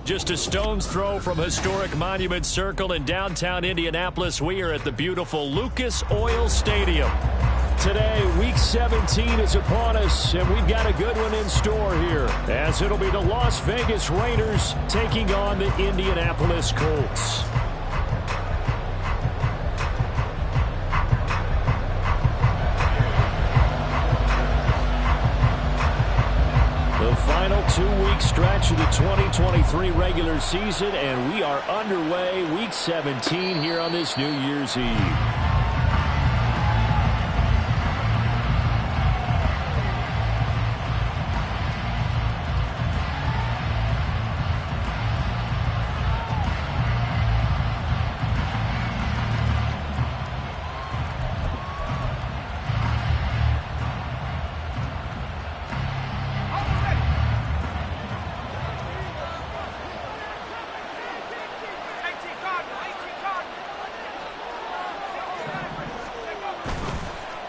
Just a stone's throw from historic Monument Circle in downtown Indianapolis. We are at the beautiful Lucas Oil Stadium. Today, Week 17 is upon us, and we've got a good one in store here, as it'll be the Las Vegas Raiders taking on the Indianapolis Colts. The final 2-week stretch of the 2023 regular season, and we are underway Week 17 here on this New Year's Eve.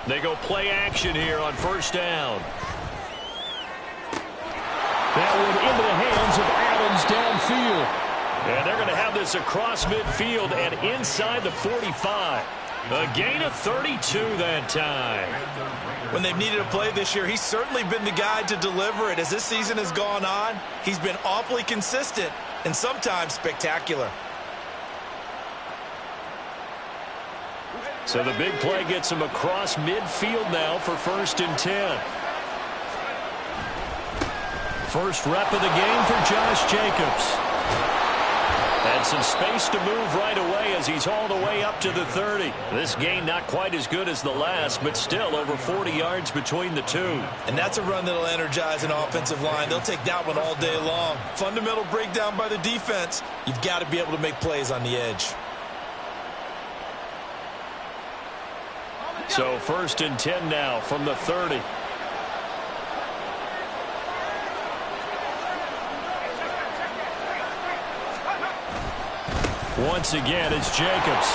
They go play action here on first down. That one into the hands of Adams downfield. And they're going to have this across midfield and inside the 45. A gain of 32 that time. When they've needed a play this year, he's certainly been the guy to deliver it. As this season has gone on, he's been awfully consistent and sometimes spectacular. So the big play gets him across midfield now for 1st and 10. First rep of the game for Josh Jacobs. Had some space to move right away as he's hauled away up to the 30. This gain not quite as good as the last, but still over 40 yards between the two. And that's a run that'll energize an offensive line. They'll take that one all day long. Fundamental breakdown by the defense. You've got to be able to make plays on the edge. So 1st and 10 now from the 30. Once again, it's Jacobs.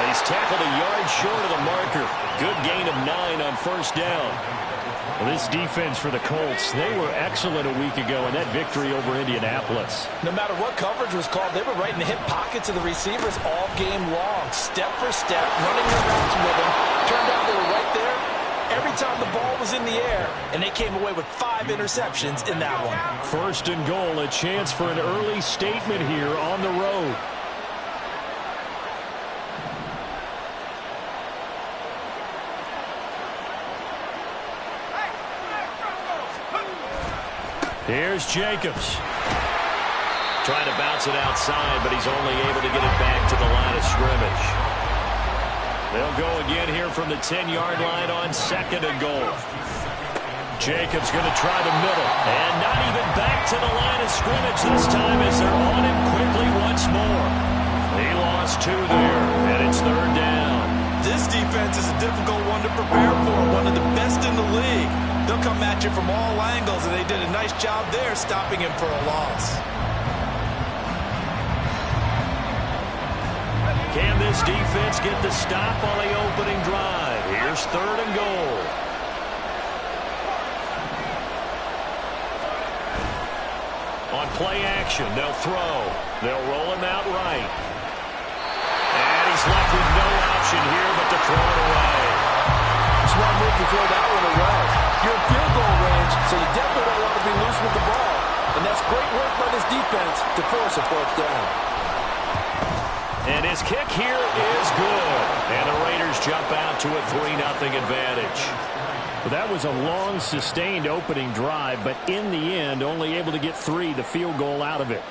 He's tackled a yard short of the marker. Good gain of 9 on first down. Well, this defense for the Colts, they were excellent a week ago in that victory over Indianapolis. No matter what coverage was called, they were right in the hip pockets of the receivers all game long. Step for step, running their routes with them. Turned out they were right there every time the ball was in the air, and they came away with 5 interceptions in that one. 1st and goal, a chance for an early statement here on the road. Here's Jacobs. Trying to bounce it outside, but he's only able to get it back to the line of scrimmage. They'll go again here from the 10-yard line on 2nd and goal. Jacobs going to try the middle. And not even back to the line of scrimmage this time as they're on him quickly once more. He lost 2 there, and it's 3rd down. This defense is a difficult one to prepare for, one of the best in the league. They'll come at you from all angles, and they did a nice job there stopping him for a loss. Can this defense get the stop on the opening drive? Here's 3rd and goal. On play action, they'll throw. They'll roll him out right. And he's left with no option here but to throw it away. Smart move to throw that one away. You're in field goal range, so you definitely don't want to be loose with the ball. And that's great work by this defense to force a 4th down. And his kick here is good. And the Raiders jump out to a 3-0 advantage. Well, that was a long, sustained opening drive, but in the end, only able to get 3, the field goal out of it.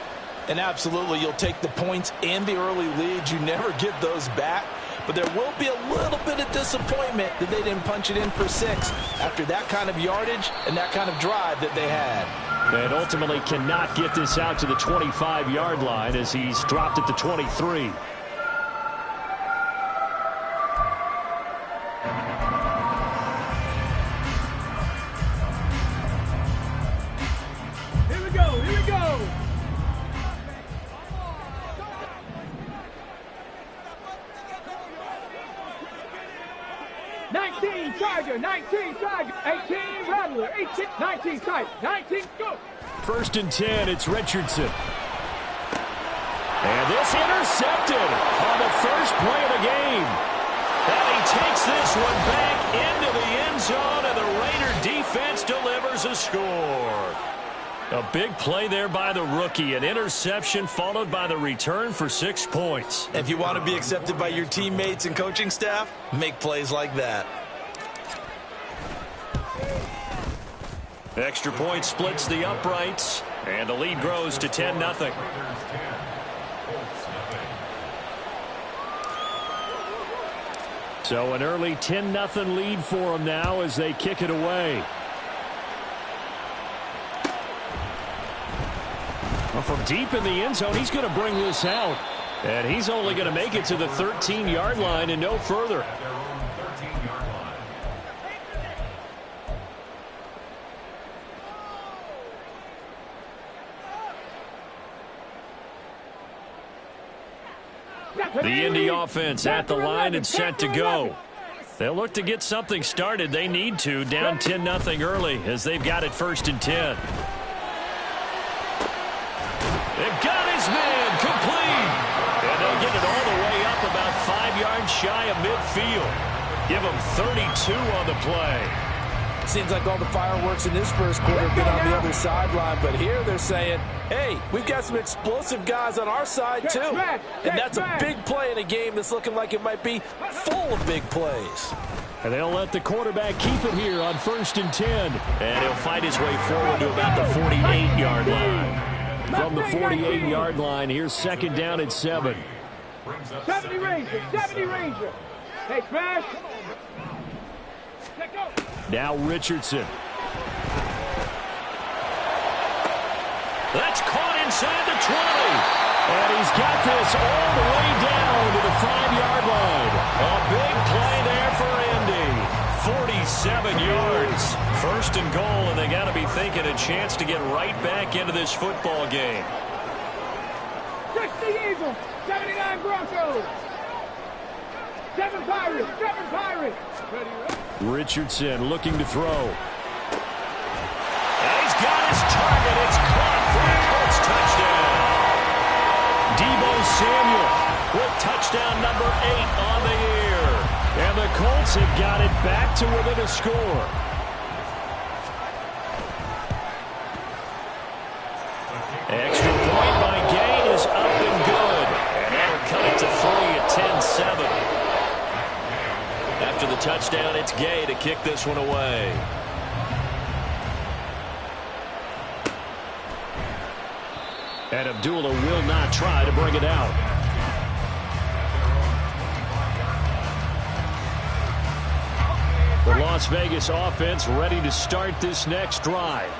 And absolutely, you'll take the points and the early leads. You never give those back. But there will be a little bit of disappointment that they didn't punch it in for 6 after that kind of yardage and that kind of drive that they had. And ultimately cannot get this out to the 25-yard line as he's dropped at the 23. Here we go, here we go. Tiger, 19 Tiger, 18 Rattler, 18, 19 Tiger, 19 go. First and 10, it's Richardson. And this intercepted on the first play of the game. And he takes this one back into the end zone, and the Raider defense delivers a score. A big play there by the rookie. An interception followed by the return for 6 points. If you want to be accepted by your teammates and coaching staff, make plays like that. Extra point splits the uprights, and the lead grows to 10-0. So an early 10-0 lead for them now as they kick it away. Well, from deep in the end zone, he's going to bring this out. And he's only going to make it to the 13-yard line and no further. The Indy offense at the line and set to go. They'll look to get something started. They need to, down 10-0 early as they've got it first and 10. They've got his man complete. And they'll get it all the way up about 5 yards shy of midfield. Give them 32 on the play. Seems like all the fireworks in this first quarter have been on the other sideline, but here they're saying, hey, we've got some explosive guys on our side too. And that's a big play in a game that's looking like it might be full of big plays. And they'll let the quarterback keep it here on first and 10. And he'll fight his way forward to about the 48-yard line. From the 48-yard line, here's second down at 7. 70 Ranger, 70 Ranger. Hey, Smash. Let go. Now Richardson. That's caught inside the 20. And he's got this all the way down to the 5-yard line. A big play there for Indy. 47 yards. First and goal, and they got to be thinking a chance to get right back into this football game. 60 Eagles, 79 Broncos. 7 Pirates, 7 Pirates. Richardson looking to throw. And he's got his target. It's caught for a Colts touchdown. Deebo Samuel with touchdown number 8 on the year. And the Colts have got it back to within a score. Extra point by Gay is up and good. And that'll cut it to 3 at 10-7. After the touchdown, it's Gay to kick this one away. And Abdullah will not try to bring it out. The Las Vegas offense ready to start this next drive.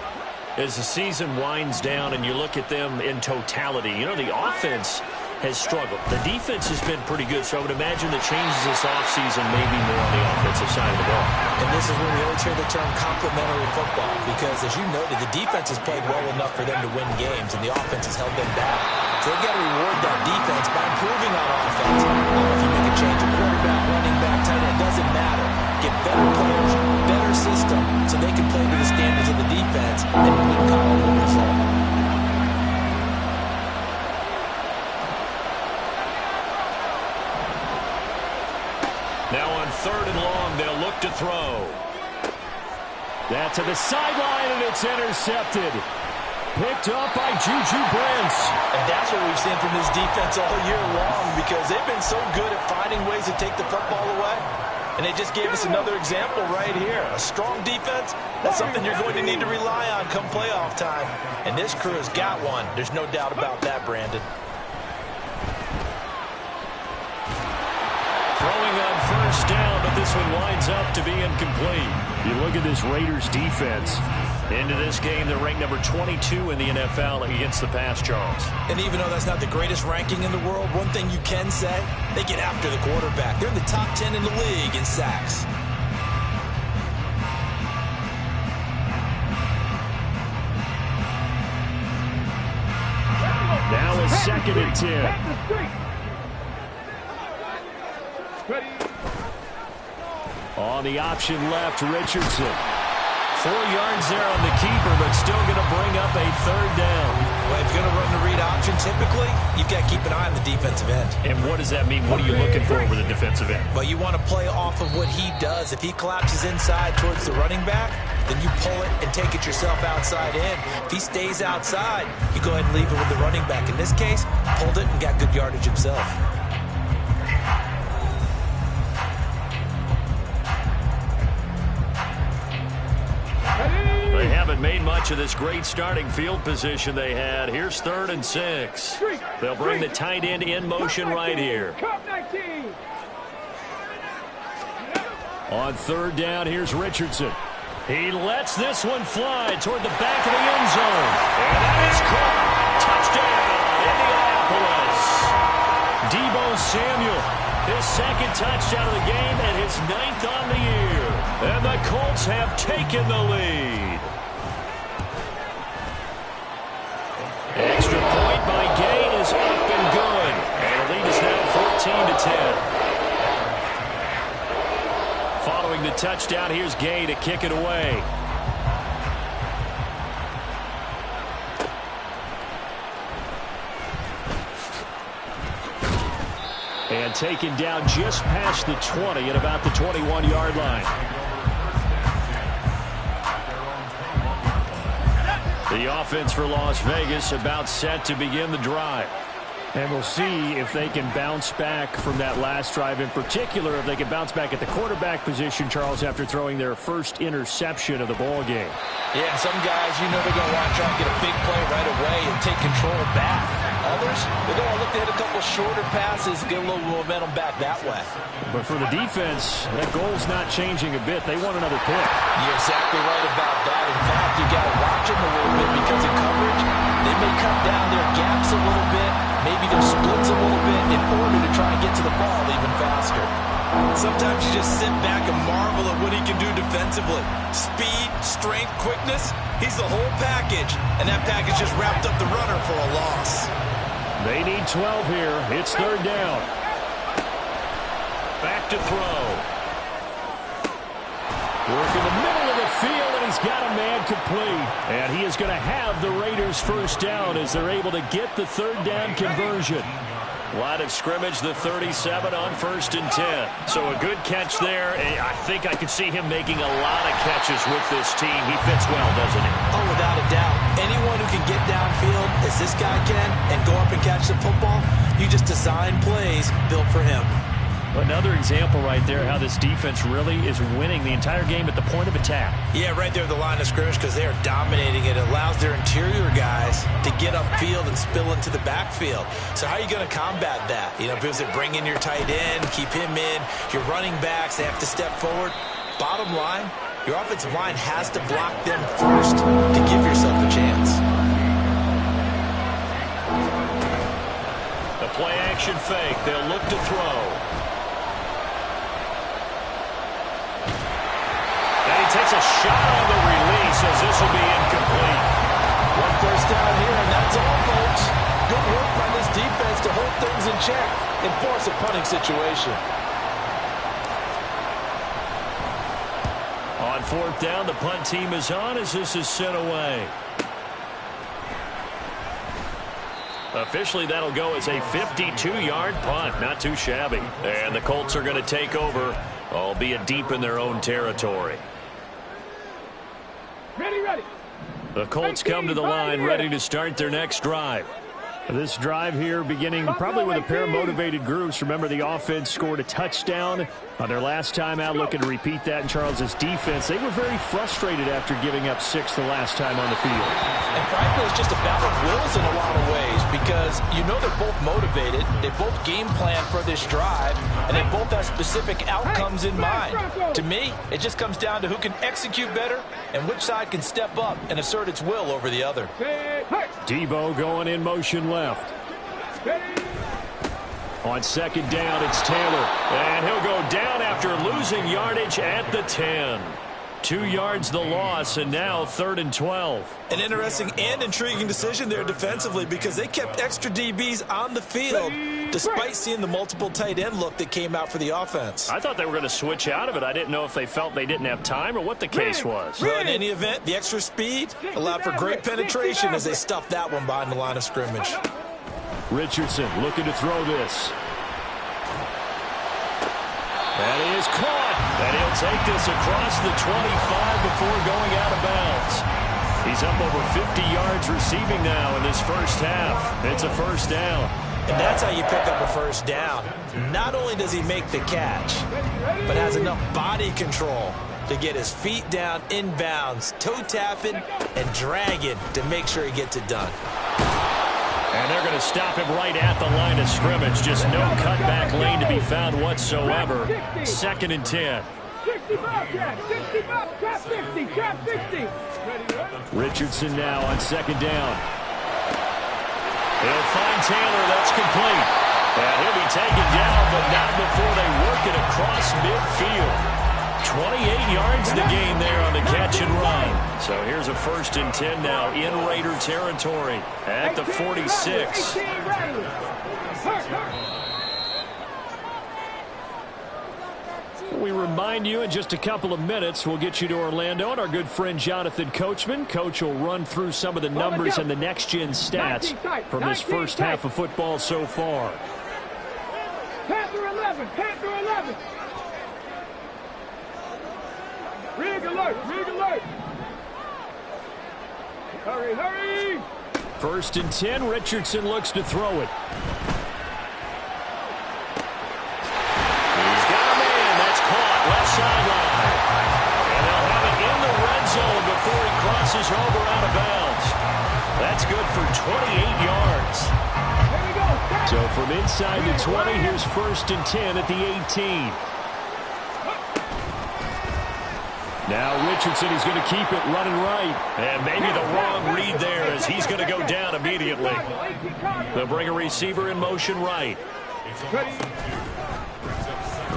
As the season winds down and you look at them in totality, you know, the offense has struggled. The defense has been pretty good, so I would imagine the changes this offseason may be more on the offensive side of the ball. And this is where we always hear the term complementary football, because as you noted, the defense has played well enough for them to win games, and the offense has held them back. So they've got to reward that defense by improving on offense. If you make a change of quarterback, running back, tight end, it doesn't matter. Get better players, better system, so they can play to the standards of the defense, and you win Kyle the result. Now on 3rd and long, they'll look to throw. That to the sideline, and it's intercepted. Picked up by Juju Brents. And that's what we've seen from this defense all year long, because they've been so good at finding ways to take the football away. And they just gave us another example right here. A strong defense, that's something you're going to need to rely on come playoff time. And this crew has got one. There's no doubt about that, Brandon. Throwing on first down, but this one winds up to be incomplete. You look at this Raiders defense. Into this game, they're ranked number 22 in the NFL against the pass, Charles. And even though that's not the greatest ranking in the world, one thing you can say, they get after the quarterback. They're in the top 10 in the league in sacks. Now a 2nd and 10. On the option left, Richardson. 4 yards there on the keeper, but still going to bring up a third down. Well, if you're going to run the read option, typically, you've got to keep an eye on the defensive end. And what does that mean? What are you looking for with the defensive end? Well, you want to play off of what he does. If he collapses inside towards the running back, then you pull it and take it yourself outside in. If he stays outside, you go ahead and leave it with the running back. In this case, pulled it and got good yardage himself. They haven't made much of this great starting field position they had. Here's 3rd and 6. They'll bring the tight end in motion right here. On 3rd down, here's Richardson. He lets this one fly toward the back of the end zone. And that is caught. Touchdown, Indianapolis. Deebo Samuel, his 2nd touchdown of the game and his 9th on the year. And the Colts have taken the lead. Extra point by Gay is up and good. And the lead is now 14-10. Following the touchdown, here's Gay to kick it away. And taken down just past the 20 at about the 21-yard line. The offense for Las Vegas about set to begin the drive. And we'll see if they can bounce back from that last drive. In particular, if they can bounce back at the quarterback position, Charles, after throwing their first interception of the ball game. Yeah, some guys, you know they're going to want to try and get a big play right away and take control back. Others, they're going to look to hit a couple shorter passes, get a little momentum back that way. But for the defense, that goal's not changing a bit. They want another pick. You're exactly right about that. In fact, you got to watch them a little bit because in coverage, they may cut down their gaps a little bit, maybe their splits a little bit in order to try and get to the ball even faster. Sometimes you just sit back and marvel at what he can do defensively. Speed, strength, quickness, he's the whole package. And that package just wrapped up the runner for a loss. They need 12 here. It's 3rd down. Back to throw. Work in the middle of the field, and he's got a man complete. And he is going to have the Raiders' first down as they're able to get the 3rd down conversion. Line of scrimmage, the 37 on 1st and 10. So a good catch there. I think I could see him making a lot of catches with this team. He fits well, doesn't he? Oh, without a doubt. Anyone who can get downfield, as this guy can, and go up and catch the football, you just design plays built for him. Another example right there how this defense really is winning the entire game at the point of attack. Yeah, right there at the line of scrimmage because they are dominating it. It allows their interior guys to get upfield and spill into the backfield. So how are you going to combat that? You know, because they bring in your tight end, keep him in. Your running backs, they have to step forward. Bottom line, your offensive line has to block them first to give yourself a chance. The play action fake. They'll look to throw. Takes a shot on the release as this will be incomplete. 1 first down here, and that's all, folks. Good work by this defense to hold things in check and force a punting situation. On 4th down, the punt team is on as this is sent away. Officially, that'll go as a 52-yard punt. Not too shabby. And the Colts are going to take over, albeit deep in their own territory. Ready. The Colts come to the line ready to start their next drive. This drive here beginning probably with a pair of motivated groups. Remember, the offense scored a touchdown on their last time out. Looking to repeat that in Charles's defense. They were very frustrated after giving up 6 the last time on the field. And frankly, it's just a battle of wills in a lot of ways because you know they're both motivated. They both game plan for this drive, and they both have specific outcomes in mind. To me, it just comes down to who can execute better and which side can step up and assert its will over the other. Deebo going in motion left. On 2nd down, it's Taylor. And he'll go down after losing yardage at the 10. 2 yards the loss, and now 3rd and 12. An interesting and intriguing decision there defensively because they kept extra DBs on the field despite seeing the multiple tight end look that came out for the offense. I thought they were going to switch out of it. I didn't know if they felt they didn't have time or what the case was. Well, in any event, the extra speed allowed for great penetration as they stuffed that one behind the line of scrimmage. Richardson looking to throw this. That is caught, and he'll take this across the 25 before going out of bounds. He's up over 50 yards receiving now in this first half. It's a first down. And that's how you pick up a first down. Not only does he make the catch, but has enough body control to get his feet down inbounds, toe tapping and dragging to make sure he gets it done. And they're going to stop him right at the line of scrimmage. Just no cutback lane to be found whatsoever. 2nd and 10. 65, trap 50, trap 50. Richardson now on 2nd down. He'll find Taylor. That's complete. And he'll be taken down, but not before they work it across midfield. 28 yards the gain there on the catch and run. So here's a 1st and 10 now in Raider territory at the 46. We remind you in just a couple of minutes we'll get you to Orlando and our good friend Jonathan Coachman. Coach will run through some of the numbers and the next-gen stats from this first half of football so far. Panther 11, Panther 11. Rig alert, rig alert. Hurry, hurry. 1st and 10, Richardson looks to throw it. He's got a man. That's caught left sideline. And they'll have it in the red zone before he crosses over out of bounds. That's good for 28 yards. Here we go. So from inside the 20, here's 1st and 10 at the 18. Now Richardson is going to keep it running right. And maybe the wrong read there as he's going to go down immediately. They'll bring a receiver in motion right.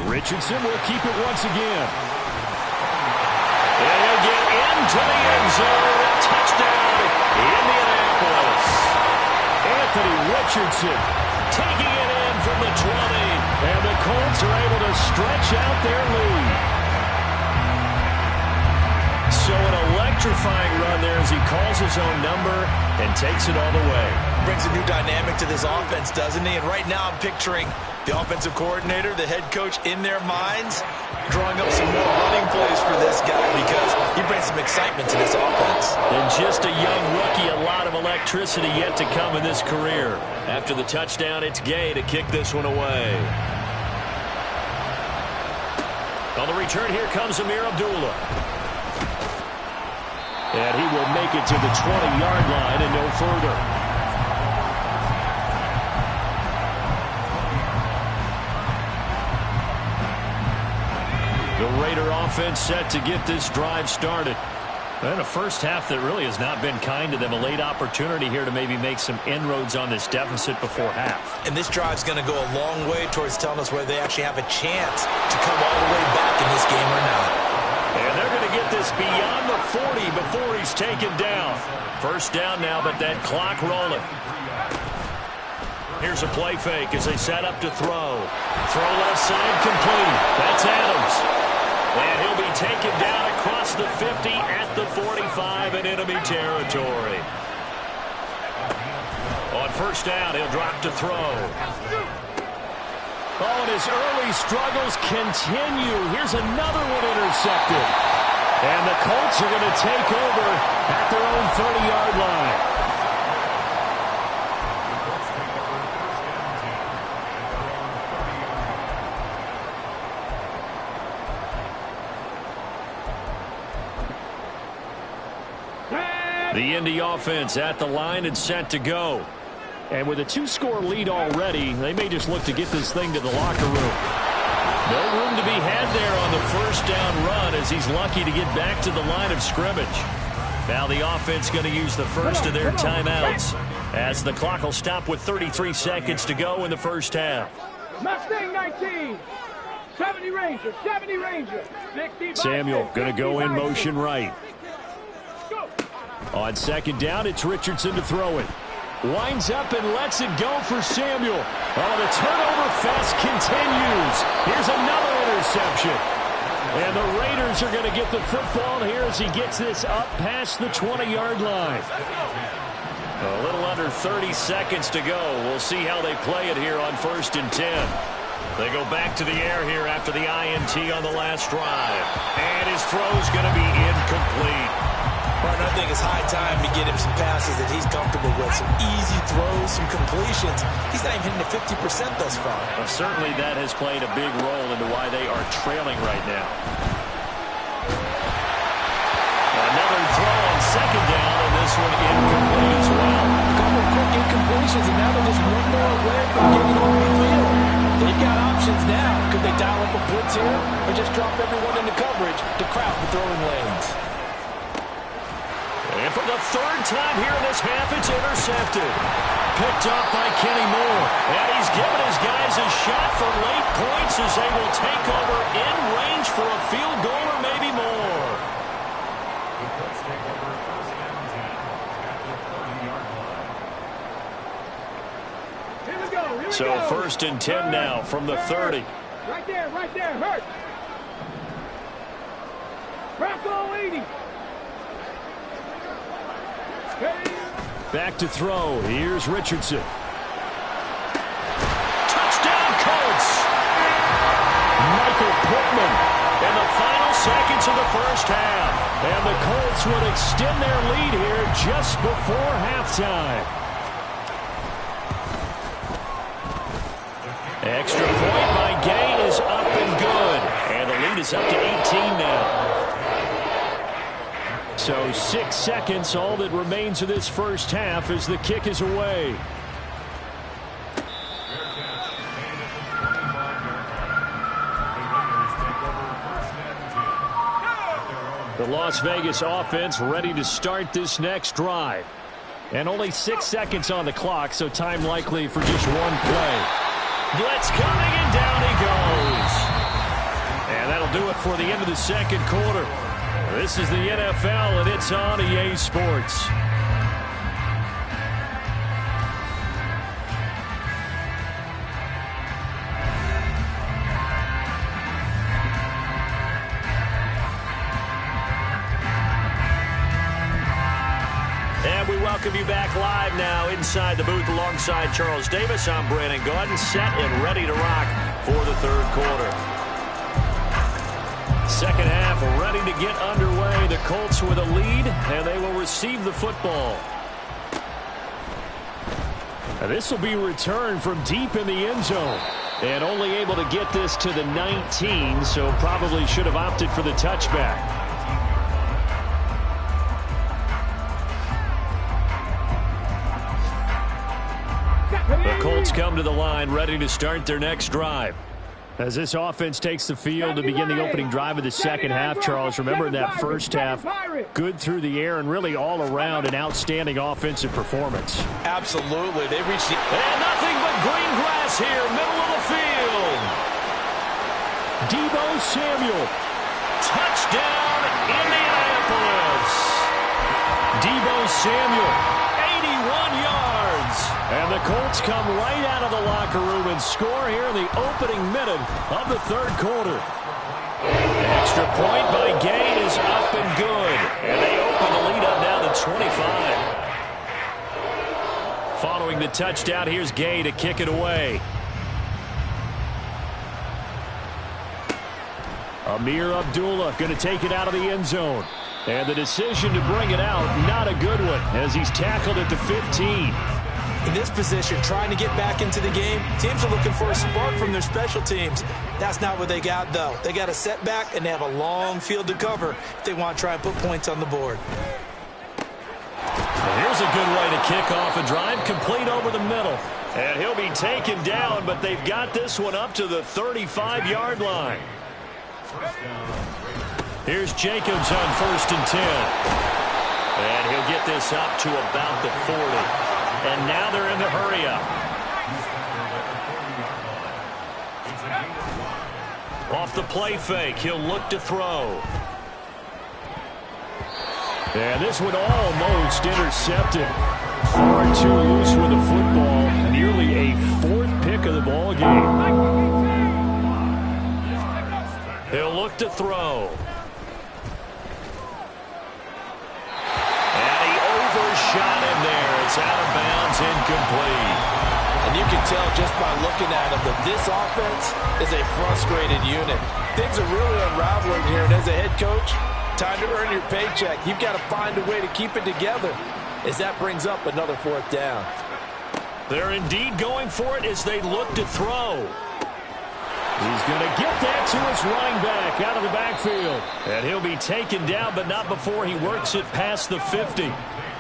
Richardson will keep it once again. And he'll get into the end zone. A touchdown, Indianapolis. Anthony Richardson taking it in from the 20. And the Colts are able to stretch out their lead. So an electrifying run there as he calls his own number and takes it all the way. Brings a new dynamic to this offense, doesn't he? And right now I'm picturing the offensive coordinator, the head coach in their minds, drawing up some more running plays for this guy because he brings some excitement to this offense. And just a young rookie, a lot of electricity yet to come in this career. After the touchdown, it's Gay to kick this one away. On the return, here comes Amir Abdullah. And he will make it to the 20-yard line and no further. The Raider offense set to get this drive started. And a first half that really has not been kind to them. A late opportunity here to maybe make some inroads on this deficit before half. And this drive's going to go a long way towards telling us whether they actually have a chance to come all the way back in this game or not. And they're going to get this beyond the 40 before he's taken down. First down now, but that clock rolling. Here's a play fake as they set up to throw. Throw left side complete. That's Adams. And he'll be taken down across the 50 at the 45 in enemy territory. On first down, he'll drop to throw. Oh, and his early struggles continue. Here's another one intercepted. And the Colts are going to take over at their own 30-yard line. The Indy offense at the line and set to go. And with a 2-score lead already, they may just look to get this thing to the locker room. No room to be had there on the first down run as he's lucky to get back to the line of scrimmage. Now the offense going to use the first of their timeouts as the clock will stop with 33 seconds to go in the first half. Mustang 19. 70 Ranger, 70 Ranger. 65, Samuel going to go in 65. motion right. Go. On second down, it's Richardson to throw it. Winds up and lets it go for Samuel. Oh, the turnover fest continues. Here's another interception. And the Raiders are going to get the football here as he gets this up past the 20-yard line. A little under 30 seconds to go. We'll see how they play it here on 1st and 10. They go back to the air here after the INT on the last drive. And his throw's going to be incomplete. Partner, I think it's high time to get him some passes that he's comfortable with. Some easy throws, some completions. He's not even hitting the 50% thus far. Well, certainly that has played a big role into why they are trailing right now. Another throw on second down, and this one incomplete as well. A couple of quick incompletions, and now they're just one more away from getting on the field. They've got options now. Could they dial up a blitz here or just drop everyone into coverage to crowd the throwing lanes? And for the third time here in this half, it's intercepted. Picked up by Kenny Moore. And he's given his guys a shot for late points as they will take over in range for a field goal or maybe more. Here we go. Here we So go. 1st and 10 now from the 30. Right there, hurt. Bronco 80. Back to throw. Here's Richardson. Touchdown, Colts! Michael Pittman in the final seconds of the first half. And the Colts would extend their lead here just before halftime. Extra point by Gay is up and good. And the lead is up to 18 now. So 6 seconds, all that remains of this first half as the kick is away. The Las Vegas offense ready to start this next drive. And only 6 seconds on the clock, so time likely for just one play. Blitz coming, and down he goes. And that'll do it for the end of the second quarter. This is the NFL, and it's on EA Sports. And we welcome you back live now inside the booth alongside Charles Davis. I'm Brandon Gaudin, set and ready to rock for the third quarter. Second half ready to get underway. The Colts with a lead, and they will receive the football. And this will be returned from deep in the end zone. And only able to get this to the 19, so probably should have opted for the touchback. The Colts come to the line ready to start their next drive. As this offense takes the field to begin the opening drive of the second half, Charles, remember in that first half, good through the air and really all around an outstanding offensive performance. Absolutely. They reached the... And nothing but green grass here, middle of the field. Deebo Samuel. Touchdown, Indianapolis. Deebo Samuel, 81 yards. And the Colts come right out of the locker room and score here in the opening minute of the third quarter. Extra point by Gay is up and good. And they open the lead up now to 25. Following the touchdown, here's Gay to kick it away. Amir Abdullah going to take it out of the end zone. And the decision to bring it out, not a good one, as he's tackled at the 15. In this position, trying to get back into the game, teams are looking for a spark from their special teams. That's not what they got, though. They got a setback, and they have a long field to cover if they want to try and put points on the board. Here's a good way to kick off a drive, complete over the middle. And he'll be taken down, but they've got this one up to the 35-yard line. Here's Jacobs on 1st and 10. And he'll get this up to about the 40. And now they're in the hurry up. Off the play fake, he'll look to throw. And this one almost intercepted. Far too loose with the football. Nearly a fourth pick of the ball game. He'll look to throw. And he overshot him there. It's out of bounds, incomplete. And you can tell just by looking at him that this offense is a frustrated unit. Things are really unraveling here, and as a head coach, time to earn your paycheck. You've got to find a way to keep it together as that brings up another fourth down. They're indeed going for it as they look to throw. He's going to get that to his running back out of the backfield. And he'll be taken down, but not before he works it past the 50.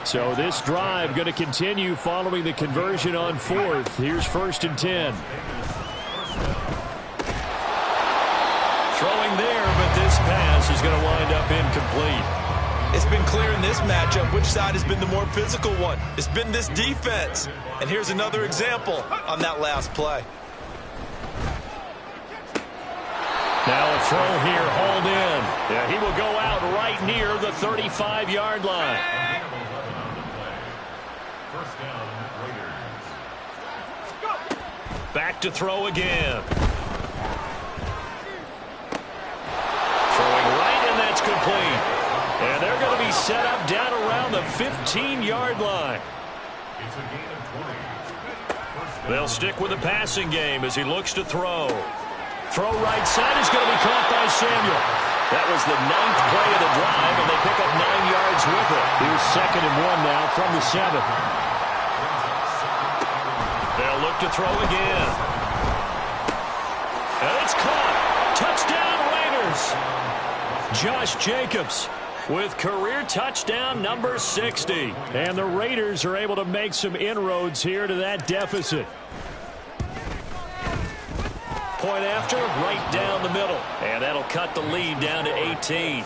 So this drive going to continue following the conversion on fourth. Here's 1st and 10. Throwing there, but this pass is going to wind up incomplete. It's been clear in this matchup which side has been the more physical one. It's been this defense. And here's another example on that last play. Now a throw here, hauled in. Yeah, he will go out right near the 35-yard line. Back to throw again. Throwing right, and that's complete. And they're going to be set up down around the 15-yard line. They'll stick with the passing game as he looks to throw. Throw right side is going to be caught by Samuel. That was the 9th play of the drive, and they pick up 9 yards with it. Here's 2nd and 1 now from the 7. They'll look to throw again. And it's caught. Touchdown, Raiders. Josh Jacobs with career touchdown number 60. And the Raiders are able to make some inroads here to that deficit. Point after, right down the middle. And that'll cut the lead down to 18.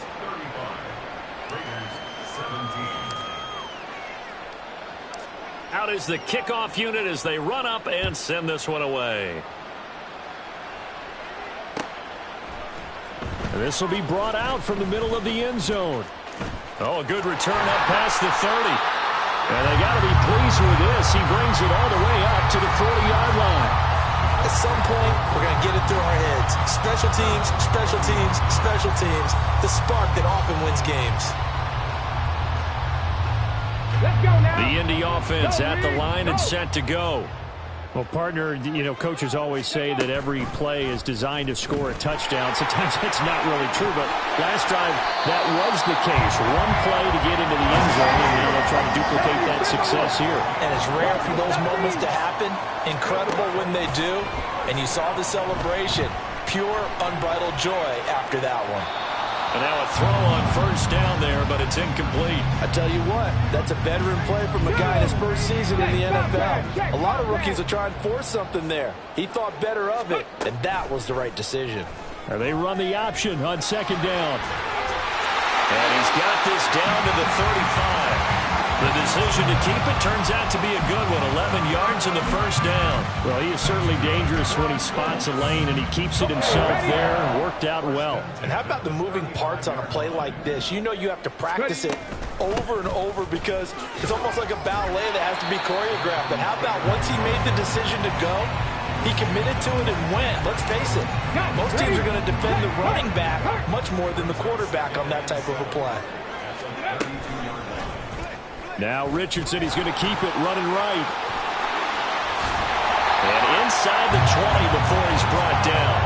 Out is the kickoff unit as they run up and send this one away. And this will be brought out from the middle of the end zone. Oh, a good return up past the 30. And they got to be pleased with this. He brings it all the way up to the 40-yard line. At some point, we're going to get it through our heads. Special teams, special teams, special teams. The spark that often wins games. Let's go now. The Indy offense at the line and set to go. Well, partner, you know, coaches always say that every play is designed to score a touchdown. Sometimes that's not really true, but last drive, that was the case. One play to get into the end zone, and now they'll try to duplicate that success here. And it's rare for those moments to happen. Incredible when they do. And you saw the celebration. Pure, unbridled joy after that one. And now a throw on 1st down there, but it's incomplete. I tell you what, that's a veteran play from a guy in his first season in the NFL. A lot of rookies will try and force something there. He thought better of it, and that was the right decision. And they run the option on 2nd down. And he's got this down to the 35. The decision to keep it turns out to be a good one. 11 yards in the 1st down. Well, he is certainly dangerous when he spots a lane, and he keeps it himself there and worked out well. And how about the moving parts on a play like this? You know you have to practice it over and over because it's almost like a ballet that has to be choreographed. But how about once he made the decision to go, he committed to it and went. Let's face it, most teams are going to defend the running back much more than the quarterback on that type of a play. Now Richardson, he's going to keep it running right. And inside the 20 before he's brought down.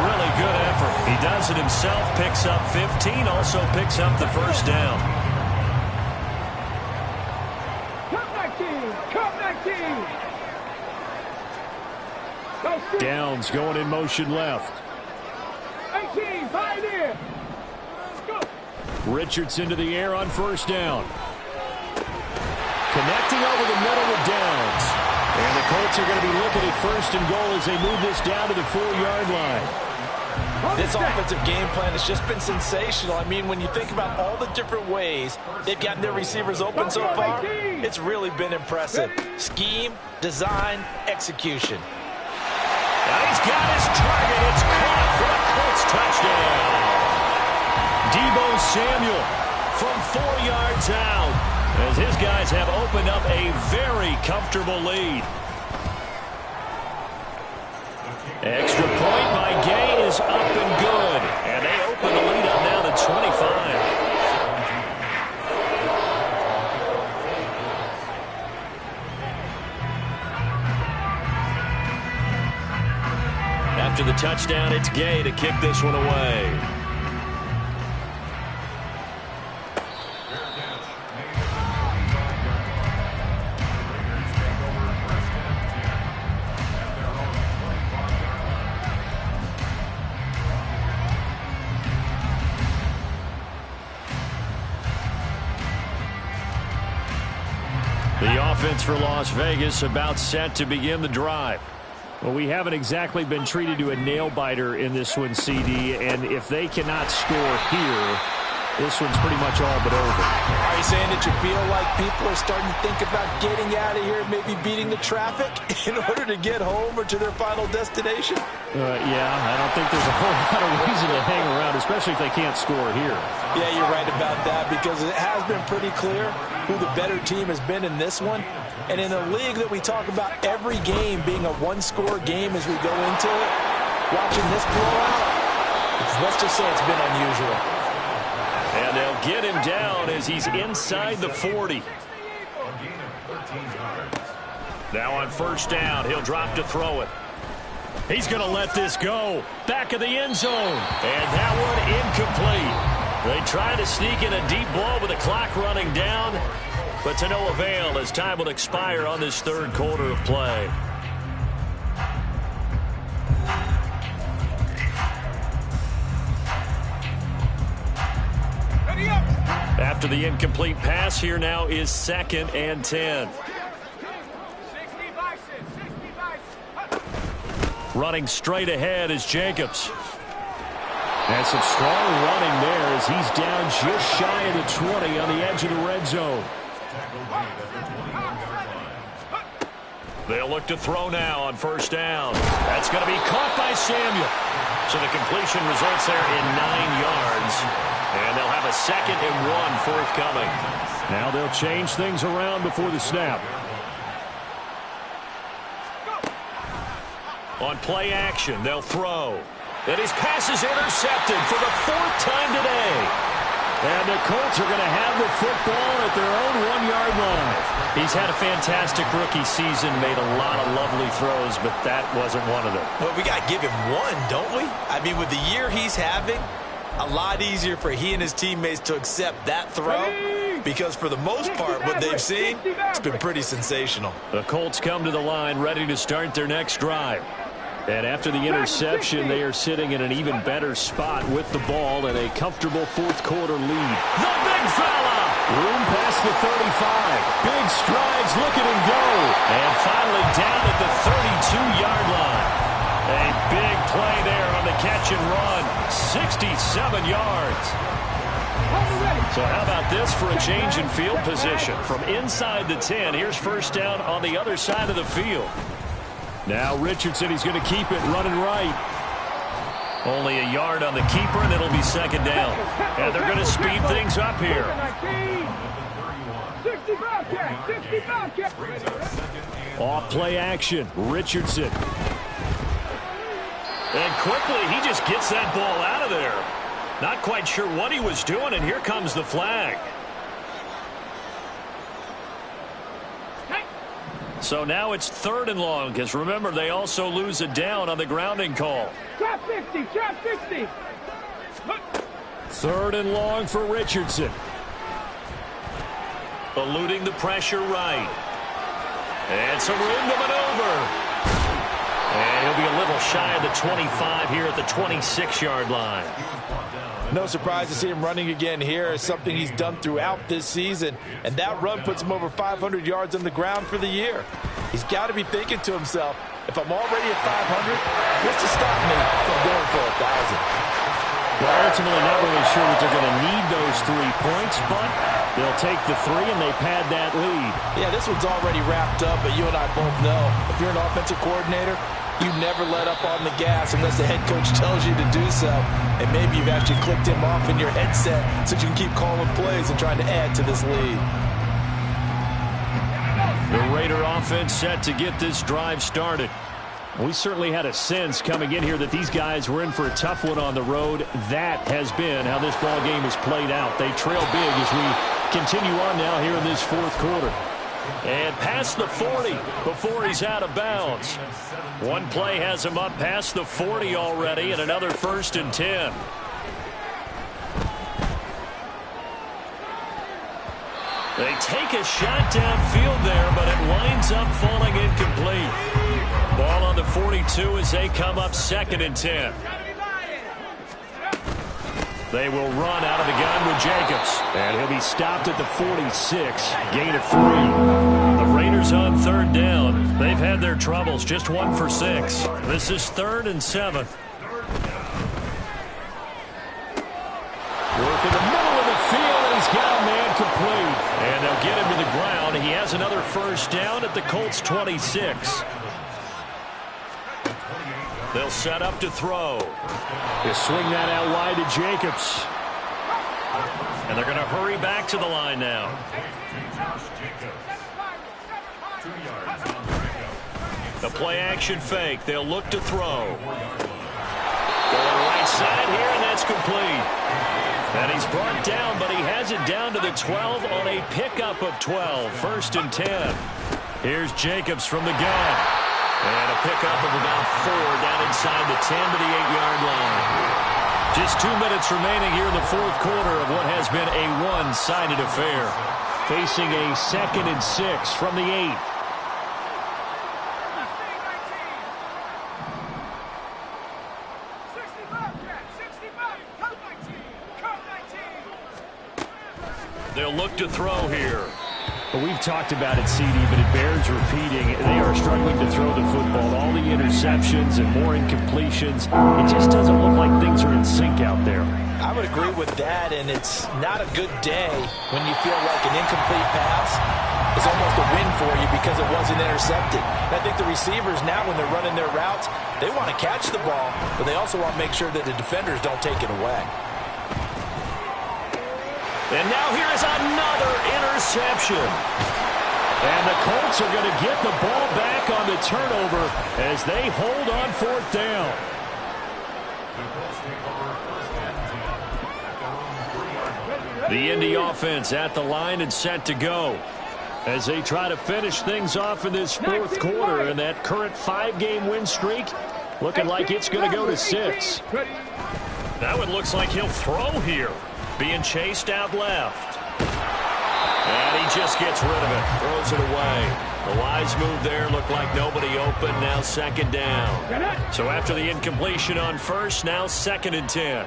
Really good effort. He does it himself, picks up 15, also picks up the 1st down. Come back team! Come back team! Downs going in motion left. 18, pioneer! Go! Richardson to the air on 1st down. Connecting over the middle with Downs. And the Colts are going to be looking at 1st and goal as they move this down to the 4-yard line. This offensive game plan has just been sensational. I mean, when you think about all the different ways they've gotten their receivers open so far, it's really been impressive. Scheme, design, execution. Now he's got his target. It's caught for the Colts touchdown. Deebo Samuel from 4 yards out, as his guys have opened up a very comfortable lead. Extra point by Gay is up and good, and they open the lead up now to 25. After the touchdown, it's Gay to kick this one away. The offense for Las Vegas about set to begin the drive. Well, we haven't exactly been treated to a nail-biter in this one, CD, and if they cannot score here, this one's pretty much all but over. Are you saying that you feel like people are starting to think about getting out of here, maybe beating the traffic in order to get home or to their final destination? Yeah, I don't think there's a whole lot of reason to hang around, especially if they can't score here. Yeah, you're right about that, because it has been pretty clear who the better team has been in this one. And in a league that we talk about every game being a one-score game as we go into it, watching this blowout, let's just say it's been unusual. And they'll get him down as he's inside the 40. Now on first down, he'll drop to throw it. He's going to let this go. Back of the end zone. And that one incomplete. They try to sneak in a deep ball with the clock running down, but to no avail as time will expire on this third quarter of play. After the incomplete pass, here now is 2nd and 10. Running straight ahead is Jacobs. And some strong running there as he's down just shy of the 20 on the edge of the red zone. They'll look to throw now on first down. That's going to be caught by Samuel. So the completion results there in 9 yards. And they'll have a 2nd and 1 forthcoming. Now they'll change things around before the snap. On play action, they'll throw. And his pass is intercepted for the 4th time today. And the Colts are going to have the football at their own 1-yard line. He's had a fantastic rookie season, made a lot of lovely throws, but that wasn't one of them. Well, we got to give him one, don't we? I mean, with the year he's having, a lot easier for he and his teammates to accept that throw, because for the most part, what they've seen, it's been pretty sensational. The Colts come to the line ready to start their next drive. And after the interception, they are sitting in an even better spot with the ball and a comfortable 4th quarter lead. The big fella! Room past the 35. Big strides, look at him go. And finally down at the 32-yard line. A big play there on the catch and run. 67 yards. So how about this for a change in field position? From inside the 10, here's first down on the other side of the field. Now Richardson, he's going to keep it running right. Only a yard on the keeper, and it'll be 2nd down. And they're going to speed things up here. Off play action, Richardson. And quickly, he just gets that ball out of there. Not quite sure what he was doing, and here comes the flag. So now it's 3rd and long, because remember, they also lose a down on the grounding call. Trap 50, trap 50. 3rd and long for Richardson. Eluding the pressure right. And some room to maneuver. And he'll be a little shy of the 25 here at the 26-yard line. No surprise to see him running again here. It's something he's done throughout this season. And that run puts him over 500 yards on the ground for the year. He's got to be thinking to himself, if I'm already at 500, what's to stop me from going for 1,000? Well, ultimately not really sure that they're going to need those 3 points, but they'll take the 3 and they pad that lead. Yeah, this one's already wrapped up, but you and I both know if you're an offensive coordinator, You never let up on the gas unless the head coach tells you to do so. And maybe you've actually clicked him off in your headset so you can keep calling plays and trying to add to this lead. The Raider offense set to get this drive started. We certainly had a sense coming in here that these guys were in for a tough one on the road. That has been how this ball game has played out. They trail big as we continue on now here in this fourth quarter. And past the 40 before he's out of bounds. One play has him up past the 40 already, and another 1st and 10. They take a shot downfield there, but it winds up falling incomplete. Ball on the 42 as they come up 2nd and 10. They will run out of the gun with Jacobs. And he'll be stopped at the 46. Gain of 3. The Raiders on 3rd down. They've had their troubles. Just 1 for 6. This is 3rd and 7. Work in the middle of the field, and he's got a man complete. And they'll get him to the ground. He has another 1st down at the Colts 26. They'll set up to throw. They swing that out wide to Jacobs. And they're going to hurry back to the line now. The play action fake. They'll look to throw. Going right side here, and that's complete. And he's brought down, but he has it down to the 12 on a pickup of 12. 1st and 10. Here's Jacobs from the gun. And a pickup of about 4 down inside the 10 to the 8-yard line. Just 2 minutes remaining here in the fourth quarter of what has been a one-sided affair. Facing a 2nd and 6 from the 8. They'll look to throw here. But we've talked about it, CD, but it bears repeating. They are struggling to throw the football. All the interceptions and more incompletions. It just doesn't look like things are in sync out there. I would agree with that, and it's not a good day when you feel like an incomplete pass is almost a win for you because it wasn't intercepted. And I think the receivers now, when they're running their routes, they want to catch the ball, but they also want to make sure that the defenders don't take it away. And now here is another interception. And the Colts are going to get the ball back on the turnover as they hold on 4th down. The Indy offense at the line and set to go as they try to finish things off in this fourth quarter, and that current 5-game win streak looking like it's going to go to 6. Now it looks like he'll throw here. Being chased out left. And he just gets rid of it. Throws it away. The wise move there. Looked like nobody open. Now 2nd down. So after the incompletion on 1st, now 2nd and 10.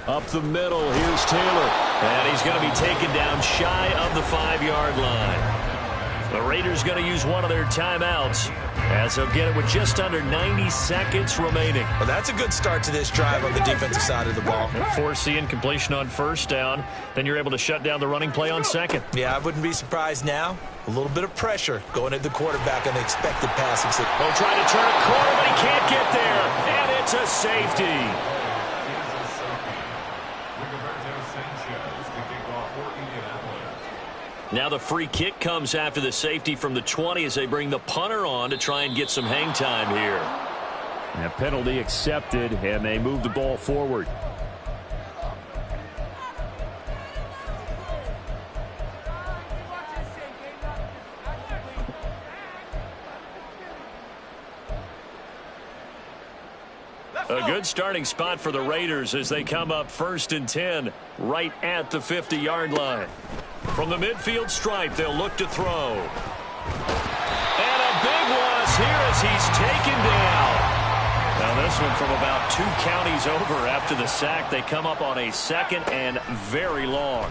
Up the middle. Here's Taylor. And he's going to be taken down shy of the 5-yard line. The Raiders going to use one of their timeouts as they'll get it with just under 90 seconds remaining. Well, that's a good start to this drive on the defensive side of the ball. And force the incompletion on 1st down. Then you're able to shut down the running play on 2nd. Yeah, I wouldn't be surprised now. A little bit of pressure going at the quarterback on the expected passing. They'll try to turn a corner, but he can't get there. And it's a safety. Now the free kick comes after the safety from the 20 as they bring the punter on to try and get some hang time here. And a penalty accepted, and they move the ball forward. A good starting spot for the Raiders as they come up 1st and 10 right at the 50-yard line. From the midfield stripe, they'll look to throw. And a big loss here as he's taken down. Now this one from about 2 counties over after the sack. They come up on a 2nd and very long.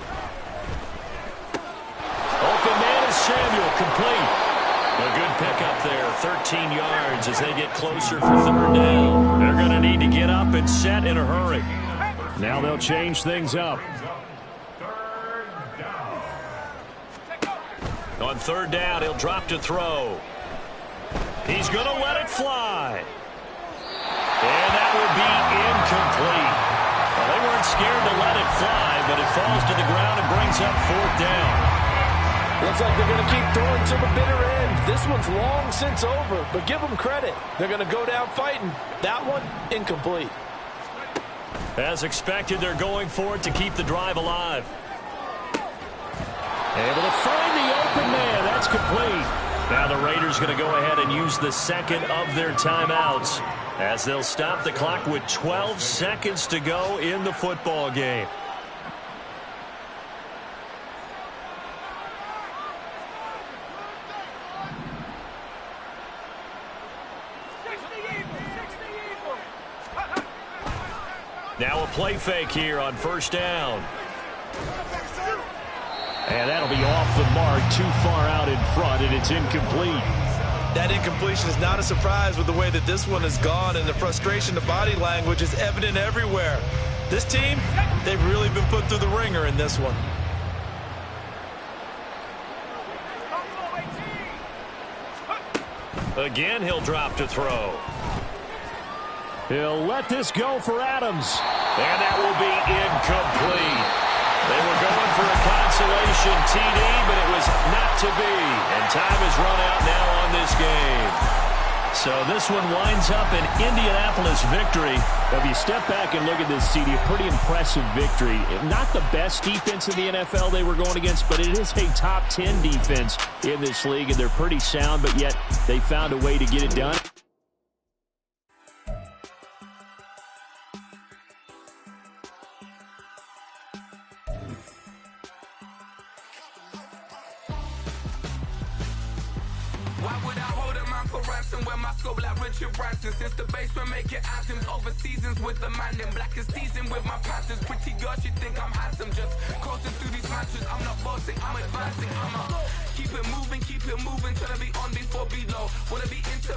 Open man is Samuel, complete. A good pickup there, 13 yards as they get closer for 3rd down. They're going to need to get up and set in a hurry. Now they'll change things up. On 3rd down, he'll drop to throw. He's going to let it fly. And that will be incomplete. Well, they weren't scared to let it fly, but it falls to the ground and brings up 4th down. Looks like they're going to keep throwing to the bitter end. This one's long since over, but give them credit. They're going to go down fighting. That one, incomplete. As expected, they're going for it to keep the drive alive. Able to find the open man. That's complete. Now the Raiders going to go ahead and use the second of their timeouts as they'll stop the clock with 12 seconds to go in the football game. Now a play fake here on 1st down. And that'll be off the mark, too far out in front, and it's incomplete. That incompletion is not a surprise with the way that this one has gone, and the frustration, the body language is evident everywhere. This team, they've really been put through the ringer in this one. Again, he'll drop to throw. He'll let this go for Adams. And that will be incomplete. They were going for a consolation TD, but it was not to be. And time has run out now on this game. So this one winds up an Indianapolis victory. If you step back and look at this, CD, a pretty impressive victory. Not the best defense in the NFL they were going against, but it is a top 10 defense in this league, and they're pretty sound, but yet they found a way to get it done. Since the basement making anthems over seasons with the man in black is seasoned with my patterns. Pretty girl, she think I'm handsome. Just coasting through these matches. I'm not bossing, I'm advancing. I'ma keep it moving, trying to be on before below. Wanna be intimate.